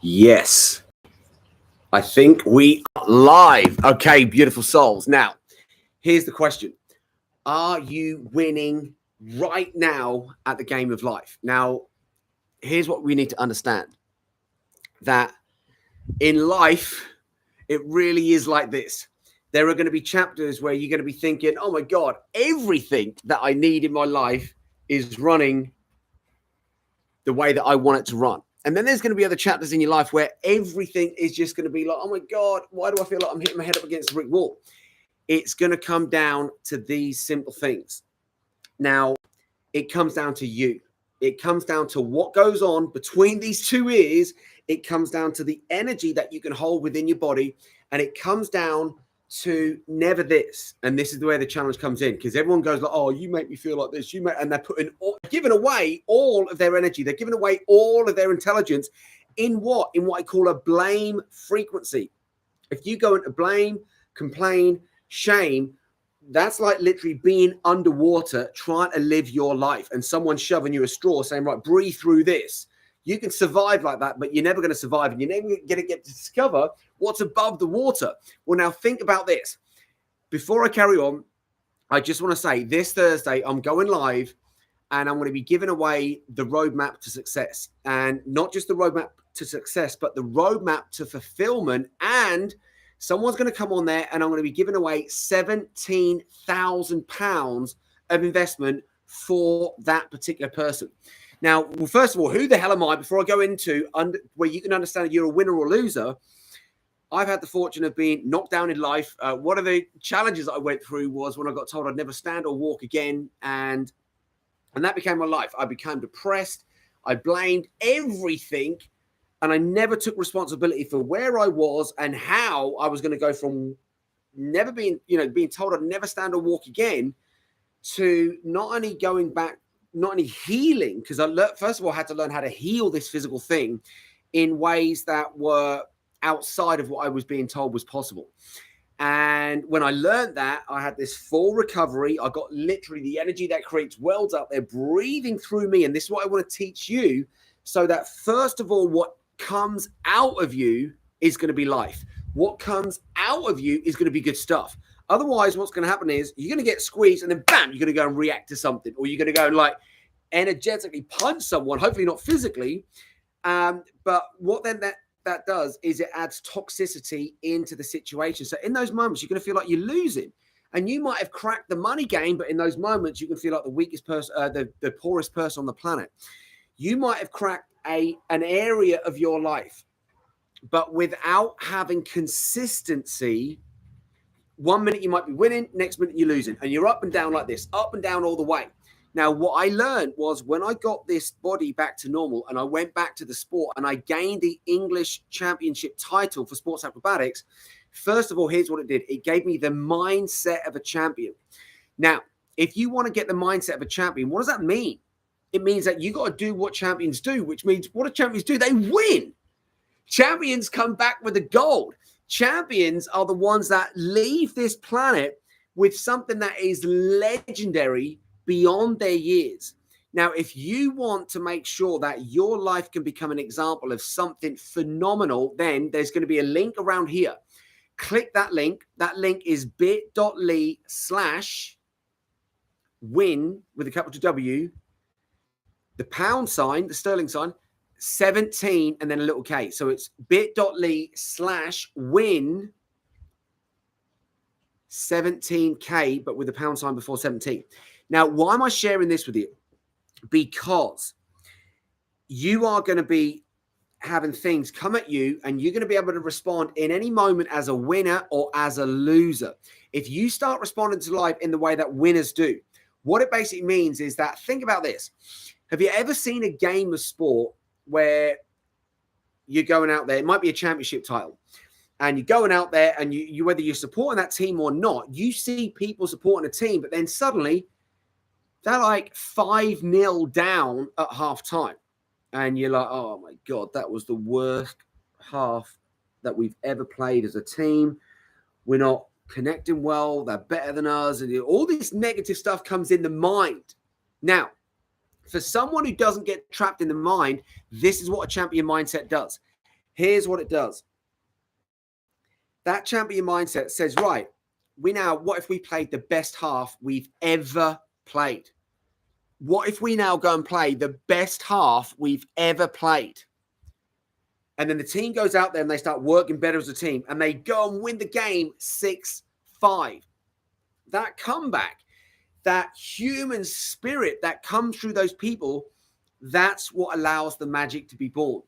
Yes, I think we are live. Okay, beautiful souls. Now, here's the question. Are you winning right now at the game of life? Now, here's what we need to understand. That in life, it really is like this. There are going to be chapters where you're going to be thinking, oh my God, everything that I need in my life is running the way that I want it to run. And then there's going to be other chapters in your life where everything is just going to be like, oh my God, why do I feel like I'm hitting my head up against a brick wall? It's going to come down to these simple things. Now, it comes down to you. It comes down to what goes on between these two ears. It comes down to the energy that you can hold within your body. And it comes down to never this. And this is the way the challenge comes in, because everyone goes like, oh, you make me feel like this. And they're giving away all of their energy. They're giving away all of their intelligence in what I call a blame frequency. If you go into blame, complain, shame, that's like literally being underwater trying to live your life and someone shoving you a straw saying, right, breathe through this. You can survive like that, but you're never going to survive, and you're never going to get to discover what's above the water. Well, now think about this. Before I carry on, I just want to say this Thursday, I'm going live and I'm going to be giving away the roadmap to success. And not just the roadmap to success, but the roadmap to fulfillment. And someone's going to come on there and I'm going to be giving away £17,000 of investment for that particular person. Now, well, first of all, who the hell am I? Before I go into where you can understand if you're a winner or loser, I've had the fortune of being knocked down in life. One of the challenges I went through was when I got told I'd never stand or walk again. And that became my life. I became depressed. I blamed everything. And I never took responsibility for where I was and how I was going to go from never being told I'd never stand or walk again to not only going back, not only healing, because first of all, I had to learn how to heal this physical thing in ways that were outside of what I was being told was possible. And when I learned that, I had this full recovery. I got literally the energy that creates wells up there breathing through me. And this is what I want to teach you, so that first of all, what comes out of you is going to be life. What comes out of you is going to be good stuff. Otherwise, what's going to happen is you're going to get squeezed and then bam, you're going to go and react to something, or you're going to go and like energetically punch someone, hopefully not physically. But what then that does is it adds toxicity into the situation. So in those moments, you're going to feel like you're losing, and you might have cracked the money game, but in those moments, you can feel like the weakest person, the poorest person on the planet. You might have cracked an area of your life, but without having consistency. 1 minute you might be winning, next minute you're losing, and you're up and down like this, up and down all the way. Now, what I learned was when I got this body back to normal and I went back to the sport and I gained the English championship title for sports acrobatics, first of all, here's what it did. It gave me the mindset of a champion. Now, if you want to get the mindset of a champion, what does that mean? It means that you got to do what champions do, which means what do champions do? They win. Champions come back with the gold. Champions are the ones that leave this planet with something that is legendary beyond their years. Now, if you want to make sure that your life can become an example of something phenomenal, then there's going to be a link around here. Click that link. That link is bit.ly/win with a capital W, the pound sign, the sterling sign, 17 and then a little K. So it's bit.ly/win 17K, but with the pound sign before 17. Now, why am I sharing this with you? Because you are going to be having things come at you and you're going to be able to respond in any moment as a winner or as a loser. If you start responding to life in the way that winners do, what it basically means is that, think about this. Have you ever seen a game of sport where you're going out there, it might be a championship title, and you're going out there and you whether you're supporting that team or not, you see people supporting a team, but then suddenly they're like 5-0 down at halftime. And you're like, oh my God, that was the worst half that we've ever played as a team. We're not connecting well. They're better than us. And all this negative stuff comes in the mind. Now, for someone who doesn't get trapped in the mind, this is what a champion mindset does. Here's what it does. That champion mindset says, right, what if we played the best half we've ever played? What if we now go and play the best half we've ever played? And then the team goes out there and they start working better as a team and they go and win the game 6-5. That comeback, that human spirit that comes through those people, that's what allows the magic to be born.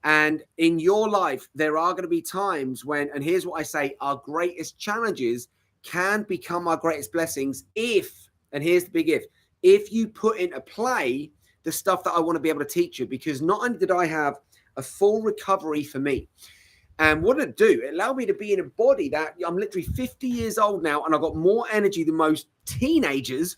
And in your life, there are going to be times when, and here's what I say, our greatest challenges can become our greatest blessings if, and here's the big if you put into play the stuff that I want to be able to teach you. Because not only did I have a full recovery for me, and what did it do? It allowed me to be in a body that I'm literally 50 years old now, and I've got more energy than most teenagers,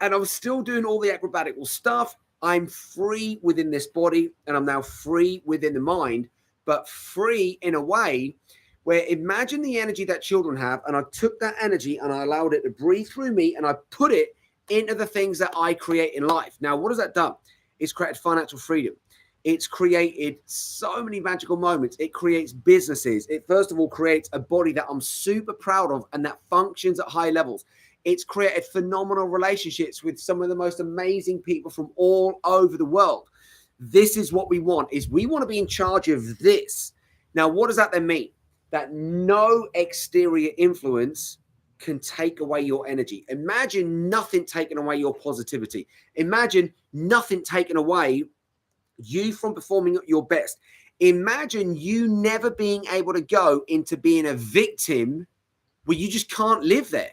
and I was still doing all the acrobatical stuff. I'm free within this body, and I'm now free within the mind, but free in a way where, imagine the energy that children have, and I took that energy and I allowed it to breathe through me, and I put it into the things that I create in life. Now, what has that done? It's created financial freedom. It's created so many magical moments. It creates businesses. It, first of all, creates a body that I'm super proud of and that functions at high levels. It's created phenomenal relationships with some of the most amazing people from all over the world. This is what we want, is we want to be in charge of this. Now, what does that then mean? That no exterior influence can take away your energy. Imagine nothing taking away your positivity. Imagine nothing taking away you from performing at your best. Imagine you never being able to go into being a victim where you just can't live there.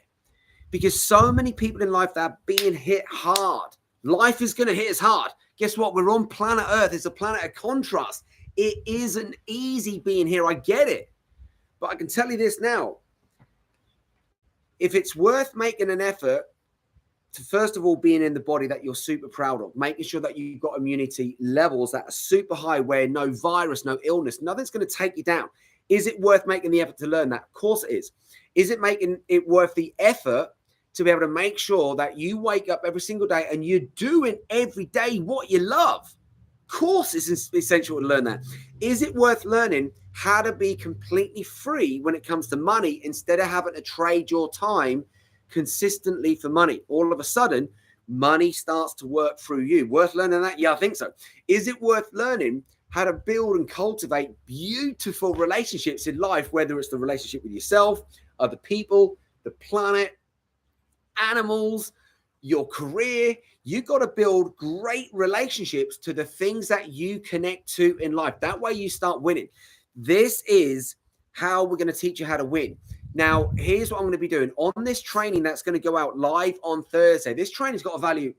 Because so many people in life that are being hit hard. Life is going to hit us hard. Guess what? We're on planet Earth. It's a planet of contrast. It isn't easy being here. I get it. But I can tell you this now. If it's worth making an effort to, first of all, being in the body that you're super proud of, making sure that you've got immunity levels that are super high, where no virus, no illness, nothing's going to take you down. Is it worth making the effort to learn that? Of course it is. Is it making it worth the effort to be able to make sure that you wake up every single day and you're doing every day what you love? Of course it's essential to learn that. Is it worth learning how to be completely free when it comes to money instead of having to trade your time consistently for money? All of a sudden, money starts to work through you. Worth learning that? Yeah, I think so. Is it worth learning how to build and cultivate beautiful relationships in life, whether it's the relationship with yourself, other people, the planet, animals, your career? You got to build great relationships to the things that you connect to in life. That way you start winning. This is how we're going to teach you how to win. Now, here's what I'm going to be doing on this training that's going to go out live on Thursday. This training's got a value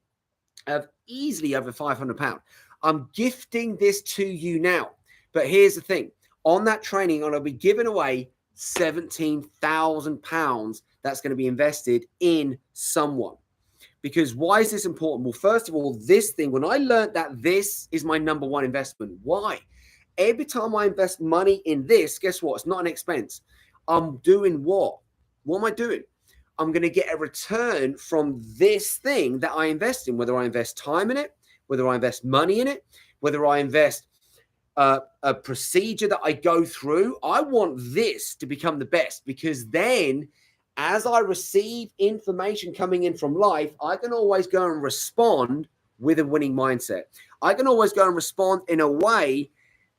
of easily over £500. I'm gifting this to you now. But here's the thing. On that training, I'm going to be giving away £17,000 that's going to be invested in someone. Because why is this important? Well, first of all, this thing, when I learned that this is my number one investment, why? Every time I invest money in this, guess what? It's not an expense. I'm doing what? What am I doing? I'm going to get a return from this thing that I invest in, whether I invest time in it, whether I invest money in it, whether I invest a procedure that I go through. I want this to become the best, because then as I receive information coming in from life, I can always go and respond with a winning mindset. I can always go and respond in a way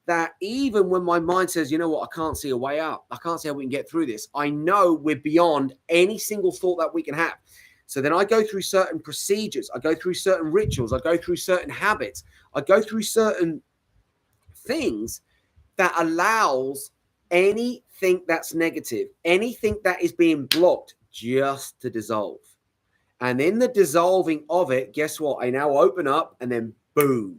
that even when my mind says, you know what, I can't see a way out, I can't see how we can get through this, I know we're beyond any single thought that we can have. So then I go through certain procedures, I go through certain rituals, I go through certain habits, I go through certain things that allows anything that's negative, anything that is being blocked, just to dissolve. And in the dissolving of it, guess what? I now open up, and then boom.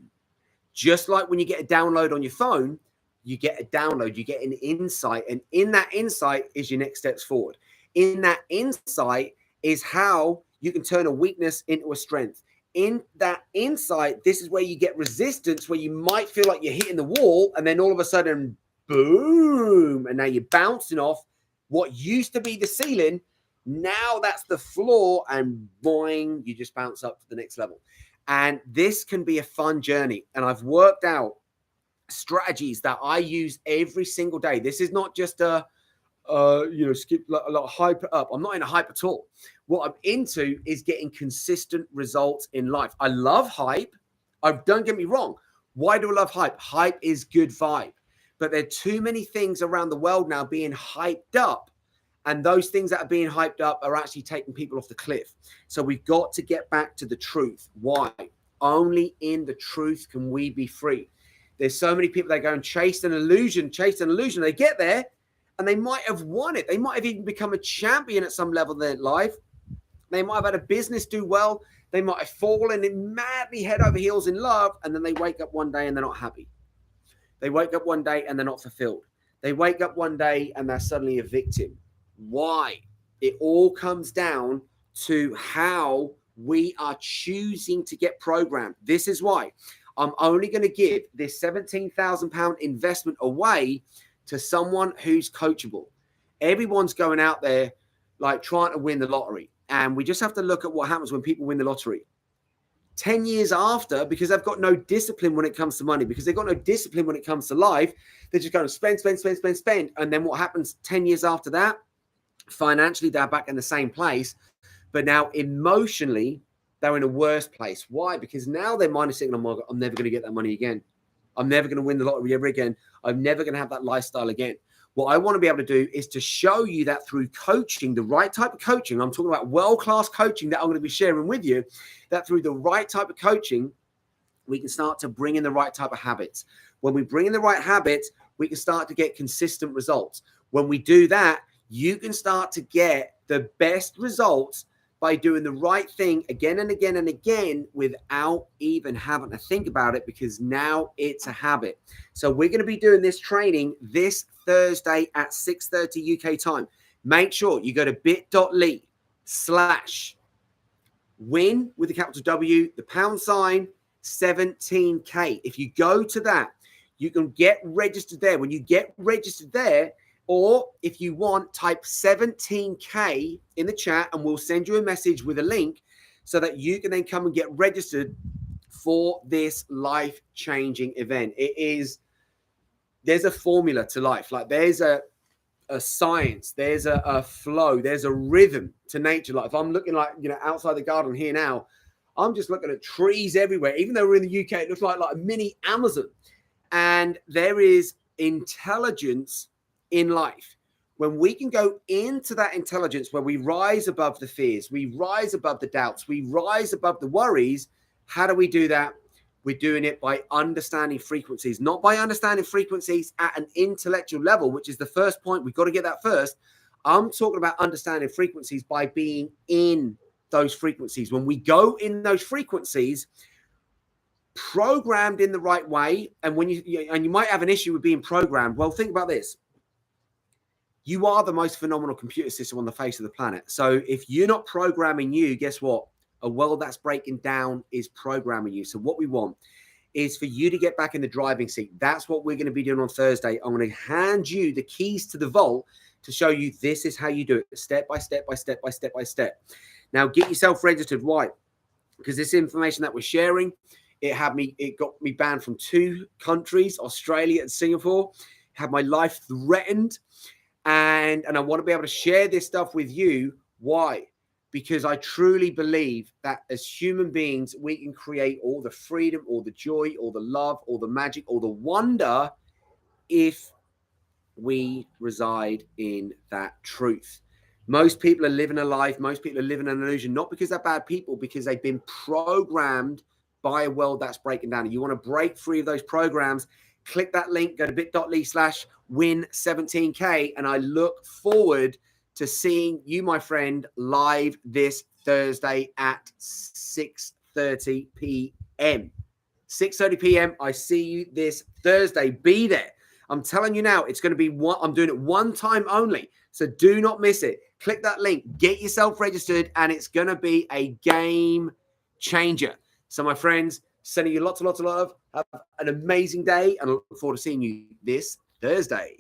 Just like when you get a download on your phone, you get a download, you get an insight. And in that insight is your next steps forward. In that insight is how you can turn a weakness into a strength. In that insight, this is where you get resistance, where you might feel like you're hitting the wall, and then all of a sudden, boom, and now you're bouncing off what used to be the ceiling. Now that's the floor, and boing, you just bounce up to the next level. And this can be a fun journey. And I've worked out strategies that I use every single day. This is not just skip a lot of hype up. I'm not in a hype at all. What I'm into is getting consistent results in life. I love hype. Don't get me wrong. Why do I love hype? Hype is good vibe. But there are too many things around the world now being hyped up. And those things that are being hyped up are actually taking people off the cliff. So we've got to get back to the truth. Why? Only in the truth can we be free. There's so many people that go and chase an illusion. They get there and they might have won it. They might have even become a champion at some level in their life. They might have had a business do well. They might have fallen in madly head over heels in love. And then they wake up one day and they're not happy. They wake up one day and they're not fulfilled. They wake up one day and they're suddenly a victim. Why? It all comes down to how we are choosing to get programmed. This is why I'm only going to give this £17,000 investment away to someone who's coachable. Everyone's going out there like trying to win the lottery. And we just have to look at what happens when people win the lottery. 10 years after, because they've got no discipline when it comes to money, because they've got no discipline when it comes to life, they're just going to spend. And then what happens 10 years after that? Financially, they're back in the same place. But now emotionally, they're in a worse place. Why? Because now their mind is thinking, oh my God, I'm never going to get that money again. I'm never going to win the lottery ever again. I'm never going to have that lifestyle again. What I want to be able to do is to show you that through coaching, the right type of coaching, I'm talking about world-class coaching that I'm going to be sharing with you, that through the right type of coaching, we can start to bring in the right type of habits. When we bring in the right habits, we can start to get consistent results. When we do that, you can start to get the best results by doing the right thing again and again and again without even having to think about it, because now it's a habit. So we're going to be doing this training this Thursday at 6:30 UK time. Make sure you go to bit.ly/win with the capital W, the £, 17K. If you go to that, you can get registered there. When you get registered there, or if you want, type 17K in the chat and we'll send you a message with a link so that you can then come and get registered for this life-changing event. There's a formula to life. Like there's a science, there's a flow, there's a rhythm to nature. Like if I'm looking like, outside the garden here now, I'm just looking at trees everywhere. Even though we're in the UK, it looks like a mini Amazon. And there is intelligence in life. When we can go into that intelligence where we rise above the fears, we rise above the doubts, we rise above the worries, how do we do that? We're doing it by understanding frequencies, not by understanding frequencies at an intellectual level, which is the first point. We've got to get that first. I'm talking about understanding frequencies by being in those frequencies. When we go in those frequencies, programmed in the right way, and you might have an issue with being programmed. Well, think about this. You are the most phenomenal computer system on the face of the planet. So if you're not programming you, guess what? A world that's breaking down is programming you. So what we want is for you to get back in the driving seat. That's what we're going to be doing on Thursday. I'm going to hand you the keys to the vault to show you this is how you do it, step by step by step by step by step. Now get yourself registered. Why? Because this information that we're sharing, it got me banned from 2 countries, Australia and Singapore, had my life threatened. And I want to be able to share this stuff with you. Why? Because I truly believe that as human beings, we can create all the freedom, all the joy, all the love, all the magic, all the wonder if we reside in that truth. Most people are living a life. Most people are living an illusion, not because they're bad people, because they've been programmed by a world that's breaking down. And you want to break free of those programs, click that link, go to bit.ly/win17K. And I look forward to seeing you, my friend, live this Thursday at 6:30 p.m. 6:30 p.m. I see you this Thursday. Be there. I'm telling you now, it's going to be I'm doing it one time only. So do not miss it. Click that link, get yourself registered, and it's going to be a game changer. So my friends, sending you lots and lots of love. Have an amazing day, and I look forward to seeing you this Thursday.